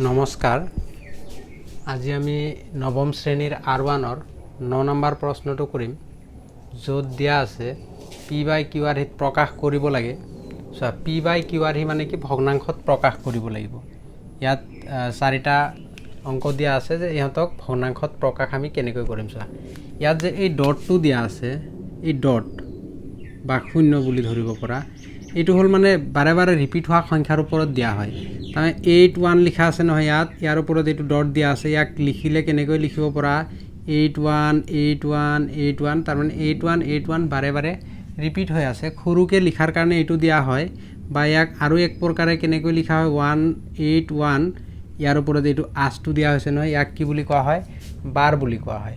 নমস্কাৰ আজি আমি নৱম শ্ৰেণীৰ R1ৰ 9 নম্বৰ প্ৰশ্নটো কৰিম য'ত দিয়া আছে p বাই q r হিত প্ৰকাশ কৰিব লাগে সো p বাই q r হি মানে কি ভগ্নাংশত প্ৰকাশ কৰিব লাগিব ইয়াত চাৰিটা অংক দিয়া আছে যে ইহঁতক ভগ্নাংশত প্ৰকাশ আমি কেনেকৈ কৰিম সো ইয়াত যে এই ডটটো দিয়া আছে এই ডট বা শূন্য বুলি ধৰিব পৰা এইটো হল মানে বাৰে বাৰে ৰিপিট হোৱা সংখ্যাৰ ওপৰত দিয়া হয় তাই 81 লিখা আছে নহয় ইয়াৰ ওপৰত এইটো ডট দিয়া আছে ইয়াক লিখিলে কেনেকৈ লিখিব পৰা 818181 তাৰ মানে 8181 বাৰে বাৰে ৰিপিট হৈ আছে খুৰুকে লিখাৰ কাৰণে এইটো দিয়া হয় বা ইয়াক আৰু এক প্ৰকাৰে কেনেকৈ লিখা হয় 181 ইয়াৰ ওপৰত এইটো আছটো দিয়া হৈছে নহয় ইয়াক কি বুলি কোৱা হয় বাৰ বুলি কোৱা হয়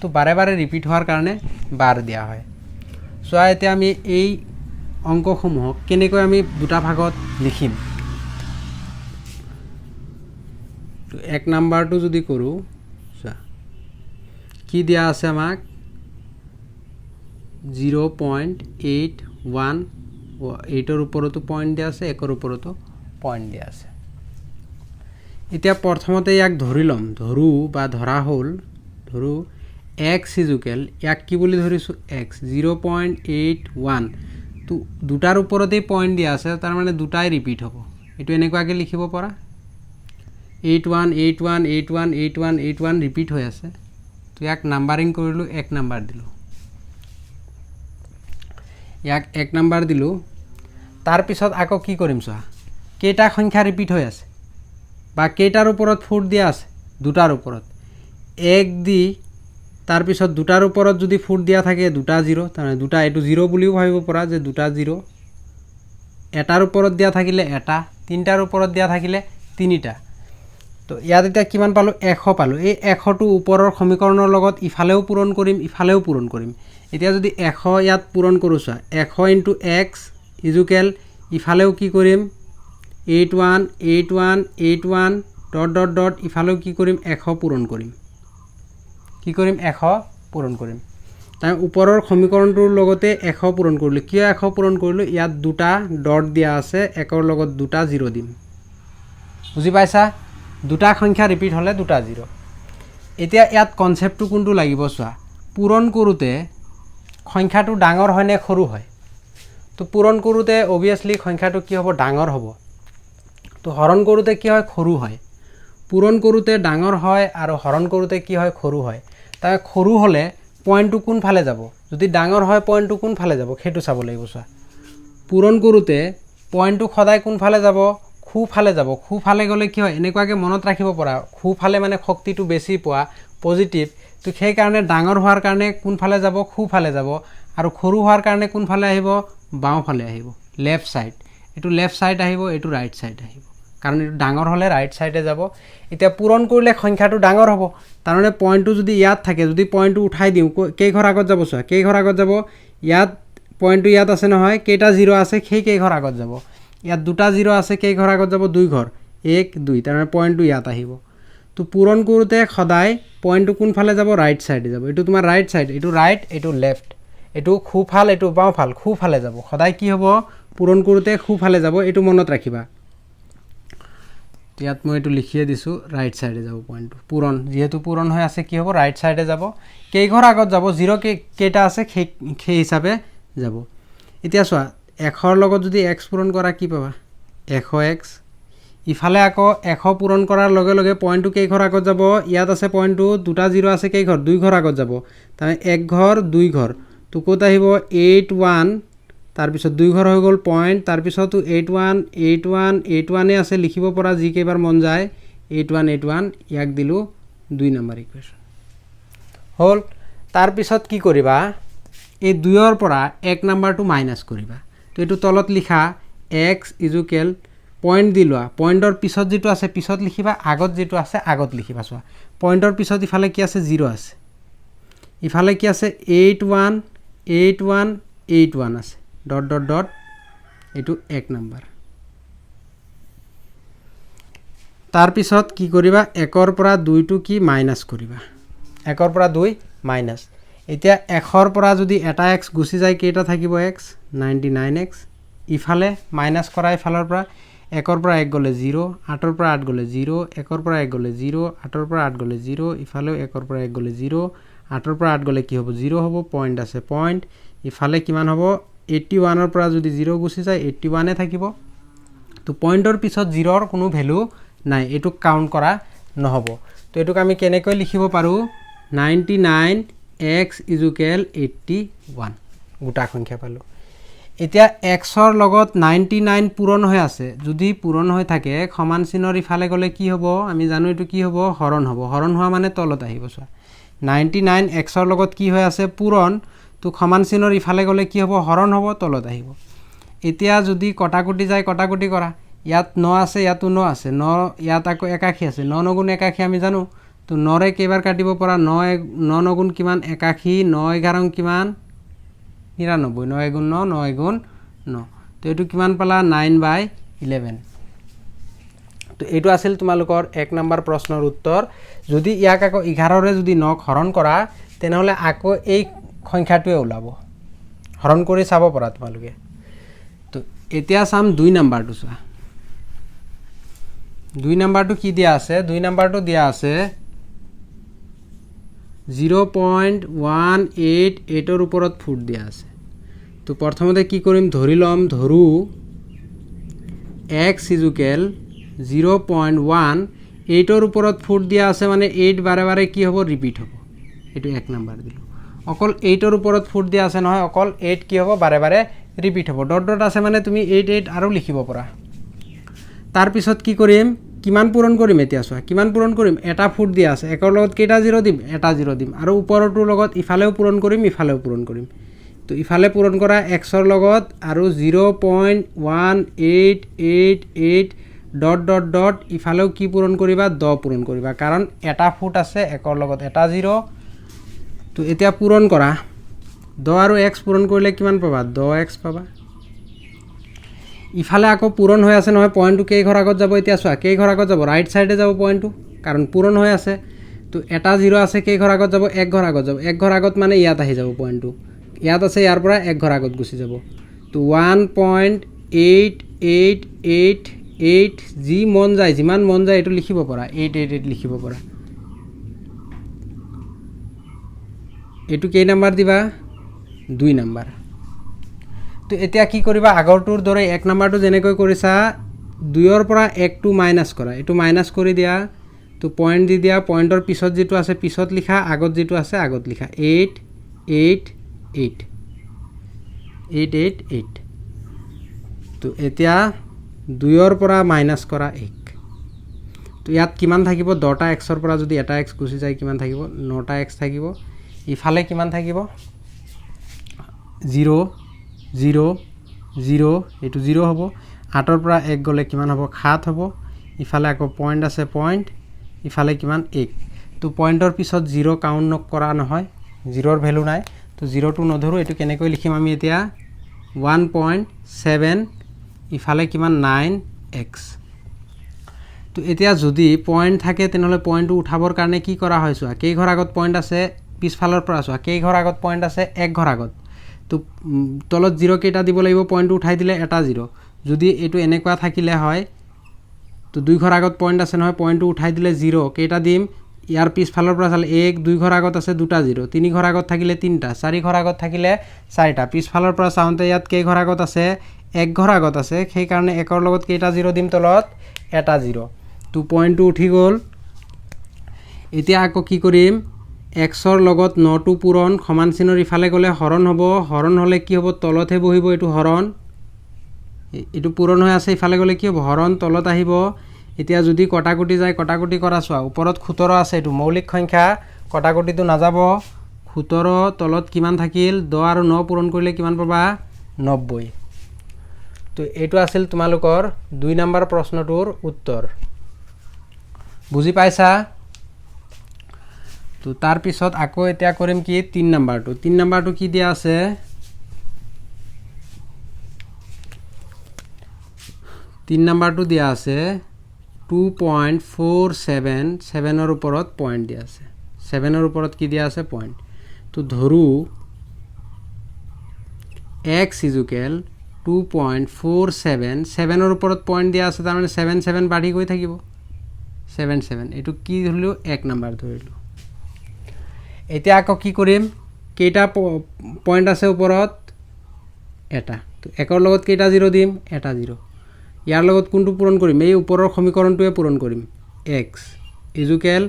তো বাৰে বাৰে ৰিপিট হোৱাৰ কাৰণে বাৰ দিয়া হয় সো এতিয়া আমি এই অংকসমূহ কেনেকৈ আমি দুটা ভাগত লিখিম তো এক নাম্বাৰটো যদি কৰো কি দিয়া আছে আমাক 0.81 8 ৰ ওপৰতো পইণ্ট দিয়া আছে 1 ৰ ওপৰতো পইণ্ট দিয়া আছে এতিয়া প্ৰথমতে ইয়াক ধৰি লম ধৰা হল x ইকুৱেল ইয়াক কি বুলি ধৰিছো x 0.81 তো দুটাৰ ওপৰতে পইণ্ট দিয়া আছে তাৰ মানে দুটাই ৰিপিট হ'ব এটো এনেকুৱাকে লিখিব পৰা 8181818181 ৰিপিট হৈ আছে তো ইয়াক নাম্বাৰিং কৰিলো এক নাম্বাৰ দিলো ইয়াক এক নাম্বাৰ দিলো তাৰ পিছত আকৌ কি কৰিম সা কেটা সংখ্যা ৰিপিট হৈ আছে বা কেটাৰ ওপৰত ফুট দিয়া আছে দুটাৰ ওপৰত এক দি তাৰ পিছত দুটাৰ ওপৰত যদি ফুট দিয়া থাকে দুটা 0 মানে দুটা এটো 0 বুলিও ভাবিব পৰা যে দুটা 0 এটাৰ ওপৰত দিয়া থাকিলে এটা তিনটাৰ ওপৰত দিয়া থাকিলে তিনিটা তো ইয়াত এটা কিমান পালো 100 পালো এই 100 টো ওপৰৰ সমীকৰণৰ লগত ইফালেও পূৰণ কৰিম এতিয়া যদি 100 ইয়াত পূৰণ কৰো সা 100 * x ইকুৱেল ইফালেও কি কৰিম 818181 ... ইফালেও কি কৰিম 100 পূৰণ কৰিম 100 পূৰণ কৰিম তাই ওপৰৰ সমীকৰণটোৰ লগতে 100 পূৰণ কৰিলে কিয় 100 পূৰণ কৰিলো ইয়াত দুটা ডট দিয়া আছে একৰ লগত দুটা 0 দিম বুজি পাইছা দুটা সংখ্যা ৰিপিট হলে দুটা 0 এতিয়া ইয়াত কনসেপ্টটো কোনটো লাগিব সা পূৰণ কৰোতে সংখ্যাটো ডাঙৰ হয় নে সৰু হয় তো পূৰণ কৰোতে obviously সংখ্যাটো কি হ'ব ডাঙৰ হ'ব তো হৰণ কৰোতে কি হয় সৰু হয় পূৰণ কৰোতে ডাঙৰ হয় আৰু হৰণ কৰোতে কি হয় সৰু হয় তাই সৰু হলে পইণ্টটো কোন ফালে যাব যদি ডাঙৰ হয় পইণ্টটো কোন ফালে যাব হেতু চাব লাগিব সা পূৰণ কৰোতে পইণ্টটো খদাই কোন ফালে যাব খু ফালে গলে কি হয় এনেকুৱাকে মনত ৰাখিব পৰা খু ফালে মানে শক্তিটো বেছি পোৱা পজিটিভ তো সেই কাৰণে ডাঙৰ হোৱাৰ কাৰণে কোন ফালে যাব খু ফালে যাব আৰু সৰু হোৱাৰ কাৰণে কোন ফালে আহিব বাও ফালে আহিব লেফট সাইড এটো লেফট সাইড আহিব এটো ৰাইট সাইড আহিব কাৰণ এটো ডাঙৰ হলে ৰাইট সাইডে যাব এতিয়া পূৰণ কৰিলে সংখ্যাটো ডাঙৰ হ'ব তাৰ মানে পইণ্টটো যদি ইয়াত থাকে যদি পইণ্টটো উঠাই দিও কেই ঘৰ আগত যাব সা কেই ঘৰ আগত যাব ইয়াত পইণ্টটো ইয়াত আছে নহয় কেটা 0 আছে কেই ঘৰ আগত যাব ইয়াত দুটা 0 আছে কেই ঘৰ আগত যাব দুই ঘৰ 1 2 তাৰ মানে পইণ্টটো ইয়াত আহিব তো পূৰণ কৰোতে খদাই পইণ্টটো কোন ফালে যাব ৰাইট সাইডে যাব এটো তোমাৰ ৰাইট সাইড এটো ৰাইট এটো লেফট এটো খু ফাল এটো বাও ফাল খু ফালে যাব খদাই কি হ'ব পূৰণ কৰোতে খু ফালে যাব এটো মনত ৰাখিবা ইয়াত মই এটো লিখিয়ে দিছো ৰাইট সাইডে যাব পইণ্টটো পূৰণ যেহেতু পূৰণ হৈ আছে কি হ'ব ৰাইট সাইডে যাব কেই ঘৰ আগত যাব 0 কেটা আছে সেই হিচাপে যাব এতিয়া চোৱা 100 ৰ লগত যদি x পূৰণ কৰা কি পাবা 100x ইফালে আকৌ 100 পূৰণ কৰাৰ লগে লগে পইণ্টটো কেই ঘৰ আগত যাব ইয়াত আছে পইণ্টটো দুটা 0 আছে কেই ঘৰ দুই ঘৰ আগত যাব তাই এক ঘৰ দুই ঘৰ তো কত আহিব 81 তাৰ পিছত দুই ঘৰ হৈ গল পইণ্ট তাৰ পিছতো 818181 এ আছে লিখিব পৰা জি কেবাৰ মন যায় 8181 ইয়াক দিলো 2 নম্বৰ ইকুৱেশ্যন হল তাৰ পিছত কি কৰিবা এই 2 ৰ পৰা 1 নম্বৰটো মাইনাস কৰিবা তো এটো তলত লিখা x ইকুৱেল পইণ্ট দিলোৱা পইণ্টৰ পিছত যেটো আছে পিছত লিখিবা আগত যেটো আছে আগত লিখিবা সো পইণ্টৰ পিছত ইফালে কি আছে 0 আছে ইফালে কি আছে 818181 আছে ... এটো 1 নম্বৰ তাৰ পিছত কি কৰিবা 1 ৰ পৰা 2 টো কি মাইনাস কৰিবা 1 ৰ পৰা 2 মাইনাস এতিয়া 1 ৰ পৰা যদি এটা x গুছি যায় কেটা থাকিব x 99x ইফালে মাইনাস কৰা ইফালৰ পৰা 1ৰ পৰা 1 গ'লে 0, 8ৰ পৰা 8 গ'লে 0, 1ৰ পৰা 1 গ'লে 0, 8ৰ পৰা 8 গ'লে 0, ইফালেও 1ৰ পৰা 1 গ'লে 0, 8ৰ পৰা 8 গ'লে কি হ'ব 0 হ'ব, পইণ্ট আছে পইণ্ট, ইফালে কিমান হ'ব 81ৰ পৰা যদি 0 গুচি যায় 81 থাকিব। তো পইণ্টৰ পিছত 0ৰ কোনো ভেলু নাই, এইটোক কাউণ্ট কৰা নহ'ব। তো এইটোক আমি কেনেকৈ লিখিব পাৰোঁ 99x = 81 গোটা সংখ্যা পালোঁ। এতিয়া xৰ লগত 99 পূৰণ হৈ আছে, যদি পূৰণ হৈ থাকে সমান চিনৰ ইফালে গ'লে কি হ'ব আমি জানো, এইটো কি হ'ব হৰণ হ'ব, হৰণ হোৱা মানে তলত আহিব। চোৱা 99 xৰ লগত কি হৈ আছে পূৰণ, তো সমান চিনৰ ইফালে গ'লে কি হ'ব হৰণ হ'ব, তলত আহিব। এতিয়া যদি কটাকুটি যায় কটাকুটি কৰা, ইয়াত 9 আছে ইয়াতো 9 আছে, 9 ইয়াত আকৌ 81 আছে, 9 9 গুণ 81 আমি জানো। তো 9ৰে কেইবাৰ কাটিব পৰা 9 9 গুণ কিমান 81, 9 11 কিমান 99, 9 গুণ 9, 9 গুণ 9, তো এইটো কিমান পালা 9/11। তো এইটো আছিল তোমালোকৰ 1 নম্বৰ প্ৰশ্নৰ উত্তৰ। যদি ইয়াক আকৌ 11ৰে যদি 9ক হৰণ কৰা তেনেহ'লে আকৌ এই সংখ্যাটোৱে ওলাব, হৰণ কৰি চাব পৰা তোমালোকে। তো এতিয়া চাম 2 নম্বৰটো। চোৱা 2 নম্বৰটো কি দিয়া আছে, 2 নম্বৰটো দিয়া আছে 0.188ৰ ওপৰত ফুট দিয়া আছে। তো প্ৰথমতে কি কৰিম ধৰি ল'ম, ধৰো x = 0.18ৰ ওপৰত ফুট দিয়া আছে মানে 8 বাৰে বাৰে কি হ'ব ৰিপিট হ'ব, এইটো 1 নম্বৰ দিলোঁ। অকল 8ৰ ওপৰত ফুট দিয়া আছে নহয়, অকল 8 কি হ'ব বাৰে বাৰে ৰিপিট হ'ব, ডট ডট আছে মানে তুমি 8 8 আৰু লিখিব পৰা। তাৰপিছত কি কৰিম, কিমান পূৰণ কৰিম, এতিয়া চোৱা কিমান পূৰণ কৰিম, এটা ফুট দিয়া আছে, 1ৰ লগত কেইটা 0 দিম, এটা 0 দিম, আৰু ওপৰটোৰ লগত ইফালেও পূৰণ কৰিম ইফালেও পূৰণ কৰিম। তো ইফালে পূৰণ কৰা xৰ লগত আৰু 0.1888 ডট ডট ডট ইফালেও কি পূৰণ কৰিবা 10 পূৰণ কৰিবা, কাৰণ এটা ফুট আছে 1ৰ লগত এটা 0। তো এতিয়া পূৰণ কৰা 10 আৰু x পূৰণ কৰিলে কিমান পাবা 10x পাবা। ইফালে আকৌ পূৰণ হৈ আছে নহয়, পইণ্টটো কেইঘৰ আগত যাব, এতিয়া চোৱা কেইঘৰ আগত যাব, ৰাইট চাইডে যাব পইণ্টটো, কাৰণ পূৰণ হৈ আছে। তো এটা 0 আছে কেইঘৰ আগত যাব, 1 ঘৰ আগত যাব, 1 ঘৰ আগত মানে ইয়াত আহি যাব পইণ্টটো, ইয়াত আছে ইয়াৰ পৰা 1 ঘৰ আগত গুচি যাব। তো 1.8888 যি মন যায় যিমান মন যায় এইটো লিখিব পৰা, 888 লিখিব পৰা। এইটো কেই নম্বৰ দিবা 2 নম্বৰ। তো এতিয়া কি কৰিবা, আগৰটোৰ দৰে 1 নম্বৰটো যেনেকৈ কৰিছা 2ৰ পৰা 1টো মাইনাছ কৰা, এইটো মাইনাছ কৰি দিয়া, তো পইণ্ট দি দিয়া, পইণ্টৰ পিছত যিটো আছে পিছত লিখা, আগত যিটো আছে আগত লিখা, 888। তো এতিয়া 2ৰ পৰা মাইনাছ কৰা 1, তো ইয়াত কিমান থাকিব 10টা xৰ পৰা যদি এটা x গুচি যায় কিমান থাকিব 9টা x থাকিব, ইফালে কিমান থাকিব 0 0 0, এইটো 0 হ'ব, 8ৰ পৰা 1 গ'লে কিমান হ'ব 7 হ'ব, ইফালে আকৌ পইণ্ট আছে পইণ্ট, ইফালে কিমান 1। তো পইণ্টৰ পিছত 0 কাউণ্ট কৰা নহয়, 0ৰ ভেলু নাই, তো 0টো নধৰোঁ। এইটো কেনেকৈ লিখিম আমি এতিয়া 1.7, ইফালে কিমান 9x। তো এতিয়া যদি পইণ্ট থাকে তেনেহ'লে পইণ্টটো উঠাবৰ কাৰণে কি কৰা হয়, চোৱা কেইঘৰ আগত পইণ্ট আছে, পিছফালৰ পৰা চোৱা কেইঘৰ আগত পইণ্ট আছে, 1 ঘৰ আগত। তো তলত 0 কেইটা দিব লাগিব, পইণ্টটো উঠাই দিলে এটা 0। যদি এইটো এনেকুৱা থাকিলে হয়, তো 2 ঘৰ আগত পইণ্ট আছে নহয়, পইণ্টটো উঠাই দিলে 0 কেইটা দিম, ইয়াৰ পিছফালৰ পৰা চালে 1 2 ঘৰ আগত আছে 2টা 0, 3 ঘৰ আগত থাকিলে 3টা, 4 ঘৰ আগত থাকিলে 4টা, পিছফালৰ পৰা চাওঁতে ইয়াত কেইঘৰ আগত আছে 1 ঘৰ আগত আছে, সেইকাৰণে 1ৰ লগত কেইটা 0 দিম, তলত এটা 0। তো পইণ্টটো উঠি গ'ল। এতিয়া আকৌ কি কৰিম, xৰ লগত 9টো পূৰণ, সমান চিনৰ ইফালে গ'লে হৰণ হ'ব, হৰণ হ'লে কি হ'ব তলতহে বহিব, এইটো হৰণ, এইটো পূৰণ হৈ আছে, ইফালে গ'লে কি হ'ব হৰণ, তলত আহিব। এতিয়া যদি কটাকুটি যায় কটাকুটি কৰা, চোৱা ওপৰত 17 আছে, এইটো মৌলিক সংখ্যা, কটাকুটিটো নাযাব, 17 তলত কিমান থাকিল 10 আৰু 9 পূৰণ কৰিলে কিমান পাবা 90। তো এইটো আছিল তোমালোকৰ 2 নম্বৰ প্ৰশ্নটোৰ উত্তৰ, বুজি পাইছা। তো তাৰপিছত আকৌ এতিয়া কৰিম কি 3 নম্বৰটো। 3 নম্বৰটো কি দিয়া আছে, 3 নম্বৰটো দিয়া আছে 2.47, 7ৰ ওপৰত পইণ্ট দিয়া আছে, 7ৰ ওপৰত কি দিয়া আছে পইণ্ট। তো ধৰো x = 2.47 7ৰ ওপৰত পইণ্ট দিয়া আছে তাৰমানে 7 7 বাঢ়ি গৈ থাকিব 7 7 এইটো কি ধৰিলো 1 নম্বৰ ধৰিলো এতিয়া আকৌ কি কৰিম কেইটা পইণ্ট আছে ওপৰত এটা তো একৰ লগত কেইটা জিৰ' দিম এটা জিৰ' ইয়াৰ লগত কোনটো পূৰণ কৰিম এই ওপৰৰ সমীকৰণটোৱে পূৰণ কৰিম x ইজুকেল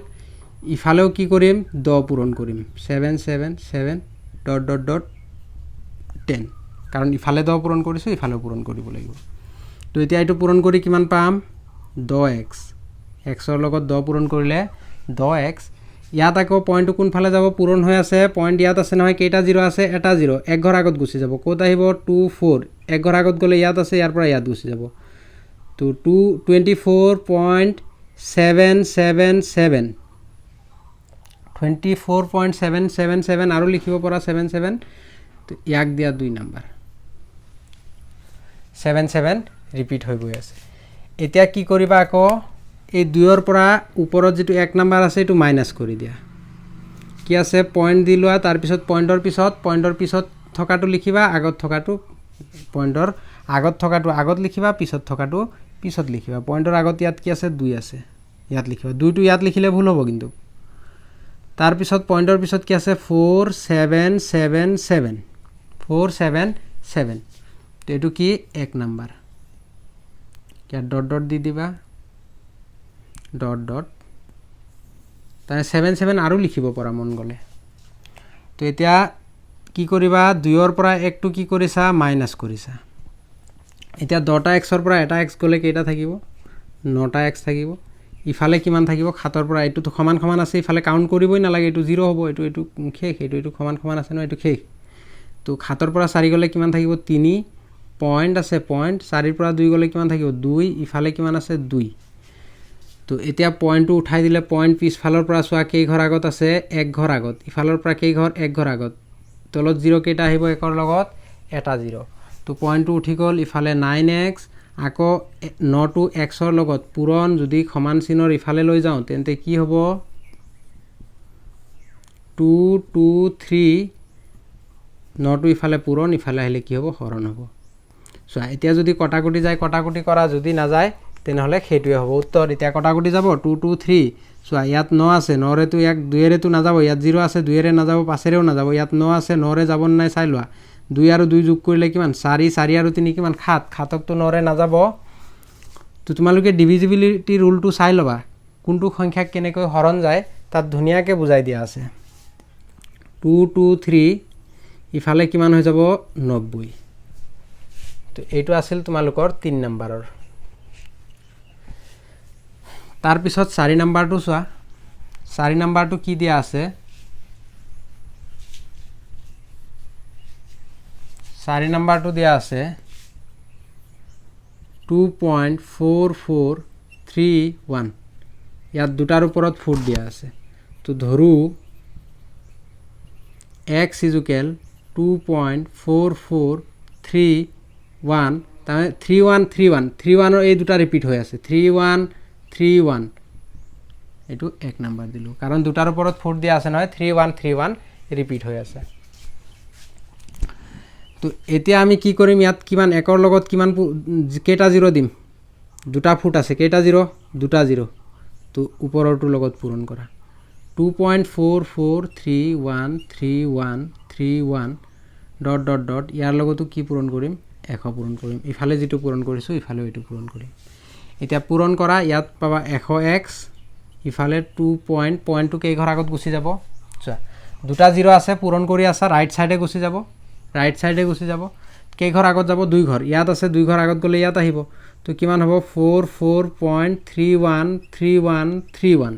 ইফালেও কি কৰিম 10 পূৰণ কৰিম 7 7 7 ডট ডট ডট 10 কাৰণ ইফালে 10 পূৰণ কৰিছো ইফালেও পূৰণ কৰিব লাগিব তো এতিয়া এইটো পূৰণ কৰি কিমান পাম 10x x ৰ লগত 10 পূৰণ কৰিলে 10x ইয়াত আকৌ পইণ্টটো কোনফালে যাব পূৰণ হৈ আছে পইণ্ট ইয়াত আছে নহয় কেইটা জিৰ' আছে এটা জিৰ' এক ঘৰ আগত গুচি যাব ক'ত আহিব 2 4 এক ঘৰ আগত গ'লে ইয়াত আছে ইয়াৰ পৰা ইয়াত গুচি যাব তো 24.777 24.777 আৰু লিখিব পৰা 77 তো ইয়াক দিয়া 2 নম্বৰ 77 ৰিপিট হৈ গৈ আছে এতিয়া কি কৰিবা আকৌ এই 2ৰ পৰা ওপৰত যেটো 1 নম্বৰ আছে এটো মাইনাস কৰি দিয়া কি আছে পইণ্ট দিলোৱা তাৰ পিছত পইণ্টৰ পিছত থকাটো লিখিবা আগত থকাটো পইণ্টৰ আগত থকাটো আগত লিখিবা পিছত থকাটো পিছত লিখিবা পইণ্টৰ আগত ইয়াত কি আছে 2 আছে ইয়াত লিখিবা 2 টো ইয়াত লিখিলে ভুল হ'ব কিন্তু তাৰ পিছত পইণ্টৰ পিছত কি আছে 4777 477 তো এটো কি 1 নম্বৰ কি ডট ডট দি দিবা ডট ডট তাই 77 আৰু লিখিব পৰা মন গলে তো এতিয়া কি কৰিবা 2 ৰ পৰা 1 টো কি কৰিছা মাইনাস কৰিছা এতিয়া 10টা x ৰ পৰা এটা x গলে কেইটা থাকিব 9টা x থাকিব ইফালে কিমান থাকিব 7 ৰ পৰা এটো তো সমান সমান আছে ইফালে কাউন্ট কৰিবই নালাগে এটো 0 হ'ব এটো শেষ এটো সমান সমান আছে ন এটো শেষ তো 7 ৰ পৰা 4 গলে কিমান থাকিব 3 পইণ্ট আছে পইণ্ট 4 ৰ পৰা 2 গলে কিমান থাকিব 2 ইফালে কিমান আছে 2 তো এতিয়া পইণ্টটো উঠাই দিলে পইণ্ট পিছফালৰ পৰা সোয়া কেই ঘৰ আগত আছে এক ঘৰ আগত ইফালৰ পৰা কেই ঘৰ এক ঘৰ আগত তলত 0 কেইটা আহিব একৰ লগত এটা 0 তো পইণ্টটো উঠি গল ইফালে 9x আকৌ 9 টো x ৰ লগত পূৰণ যদি সমান চিনৰ ইফালে লৈ যাও তেন্তে কি হ'ব 2 2 3 9 টো ইফালে পূৰণ ইফালে আহিলে কি হ'ব হৰণ হ'ব সোয়া এতিয়া যদি কটাকটি যায় কটাকটি কৰা যদি না যায় তেনেহলে সেইটোৱে হ'ব উত্তৰ এতিয়া কটাকটি যাব 2 2 3 সোয়া ইয়াত 9 আছে 9 ৰে তো 1 2 ৰে তো না যাব ইয়াত 0 আছে 2 ৰে না যাব 5 ৰেও না যাব ইয়াত 9 আছে 9 ৰে যাব নাই চাই লোৱা 2 আৰু 2 যোগ কৰিলে কিমান 4 4 আৰু 3 কিমান 7 7ক তো 9 ৰে না যাব তো তোমালোকে ডিভিজিবিলিটি ৰুলটো চাই লবা কোনটো সংখ্যা কেনেকৈ হৰণ যায় তাত ধুনিয়াকে বুজাই দিয়া আছে 2 2 3 ইফালে কিমান হৈ যাব 90 তো এইটো আছিল তোমালোকৰ 3 নম্বৰৰ তাৰ পিছত 4 নম্বৰটো চোৱা 4 নম্বৰটো কি দিয়া আছে 4 নম্বৰটো দিয়া আছে 2.4431 ইয়াত দুটাৰ ওপৰত ফুট দিয়া আছে তো ধৰু x ইজুকেল 2.4431 তাহলে 3131 31 ৰ এই দুটা ৰিপিট হৈ আছে 3131 এটো 1 নম্বৰ দিলু কাৰণ দুটাৰ ওপৰত ফুট দিয়া আছে নহয় 3131 ৰিপিট হৈ আছে তো এতিয়া আমি কি কৰিম ইয়াত কিমান একৰ লগত কিমান কেটা জিৰ' দিম দুটা ফুট আছে কেটা জিৰ' দুটা জিৰ' তো ওপৰৰটো লগত পূৰণ কৰা 2.44313131 ডট ডট ডট ইয়াৰ লগতো কি পূৰণ কৰিম 100 পূৰণ কৰিম ইফালে যেটো পূৰণ কৰিছো ইফালে এটো পূৰণ কৰিম এতিয়া পূৰণ কৰা ইয়াত পাবা 100x ইফালে 2 পইণ্টটো কেই ঘৰ আগত গুচি যাব চা দুটা জিৰ' আছে পূৰণ কৰি আছে ৰাইট সাইডে গুচি যাব কেই ঘৰ আগত যাব 2 ঘৰ ইয়াত আছে 2 ঘৰ আগত গলে ইয়াত আহিব তো কিমান হ'ব 44.313131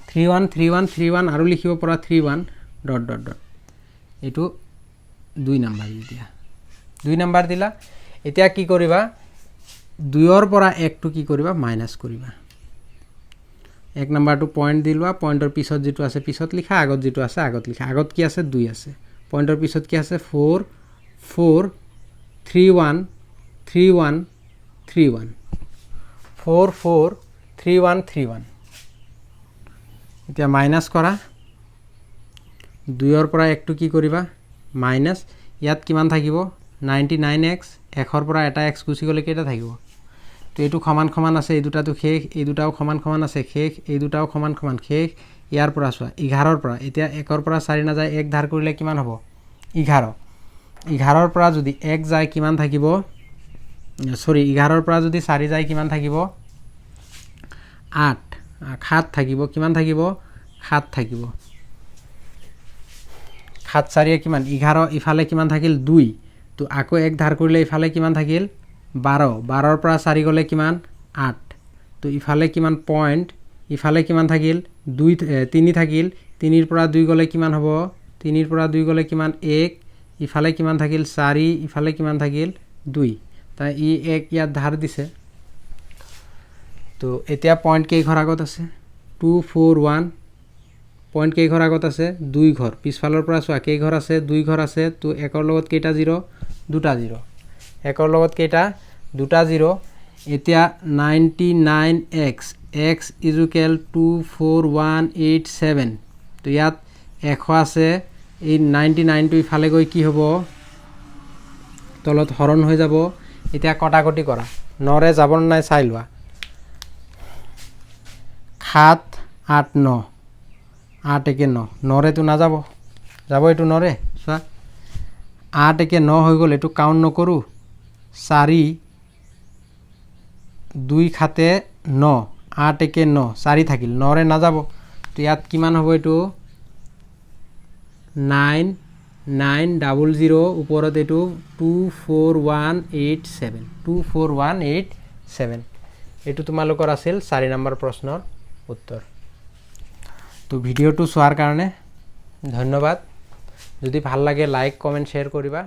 3131 আৰু লিখিব পৰা 31 ডট ডট ডট এটো 2 নম্বৰ দিয়া 2 নম্বৰ দিলা এতিয়া কি কৰিবা 2 ৰ পৰা 1 টো কি কৰিবা মাইনাস কৰিবা 1 নম্বৰটো পইণ্ট দিলুৱা পইণ্টৰ পিছত যেটো আছে পিছত লিখা আগত যেটো আছে আগত লিখা আগত কি আছে 2 আছে পইণ্টৰ পিছত কি আছে 443131 443131 এতিয়া মাইনাস কৰা 2 ৰ পৰা 1 টো কি কৰিবা মাইনাস ইয়াত কিমান থাকিব 99x 100ৰ পৰা এটা x গুচি গ'লে কেইটা থাকিব তো এইটো সমান সমান আছে এই দুটাটো শেষ এই দুটাও সমান সমান আছে শেষ এই দুটাও সমান সমান শেষ ইয়াৰ পৰা চোৱা 11ৰ পৰা এতিয়া 1ৰ পৰা 4 না যায় 1 ধাৰ কৰিলে কিমান হ'ব 11 11ৰ পৰা যদি 1 যায় কিমান থাকিব সৰি 11ৰ পৰা যদি 4 যায় কিমান থাকিব 8 7 থাকিব কিমান থাকিব 7 থাকিব 7 4 কিমান 11 ইফালে কিমান থাকিল 2 তো আকৌ 1 ধাৰ কৰিলে ইফালে কিমান থাকিল 12 12ৰ পৰা 4 গলে কিমান 8 তো ইফালে কিমান পয়েন্ট ইফালে কিমান থাকিল 2 3 থাকিল 3ৰ পৰা 2 গলে কিমান হ'ব 3ৰ পৰা 2 গলে কিমান 1 ইফালে কিমান থাকিল 4 ইফালে কিমান থাকিল 2 তাই ই 1 ইয়াত ধাৰ দিছে তো এতিয়া পয়েন্ট কেই ঘৰ আগত আছে 241 পয়েন্ট কেই ঘৰ আগত আছে 2 ঘৰ পিছফালৰ পৰা চোৱা কেই ঘৰ আছে 2 ঘৰ আছে তো 1ৰ লগত কেইটা 0 দুটা 0 1ৰ লগত কেইটা দুটা 0 এতিয়া 99x x = 24187 তো ইয়াত 100 আছে এই 99 টো ইফালে গৈ কি হ'ব তলত হৰণ হৈ যাব এতিয়া কটাকটি কৰা নৰে যাব নাই চাই লোৱা 7 8 9 8 1 9 নৰে তো না যাব যাব এটো নৰে চোৱা 8 1 9 হৈ গ'ল এটো কাউন্ট নকৰো 4 2 খাতে 9 8 1 9 4 থাকিল নৰে না যাব তো ইয়াত কিমান হ'ব এটো 9900 ওপৰত এটো 24187 এটো তোমালোকৰ আছিল 4 নম্বৰ প্ৰশ্নৰ উত্তৰ তো ভিডিওটো চোৱাৰ কাৰণে ধন্যবাদ যদি ভাল লাগে লাইক কমেন্ট শেয়াৰ কৰিবা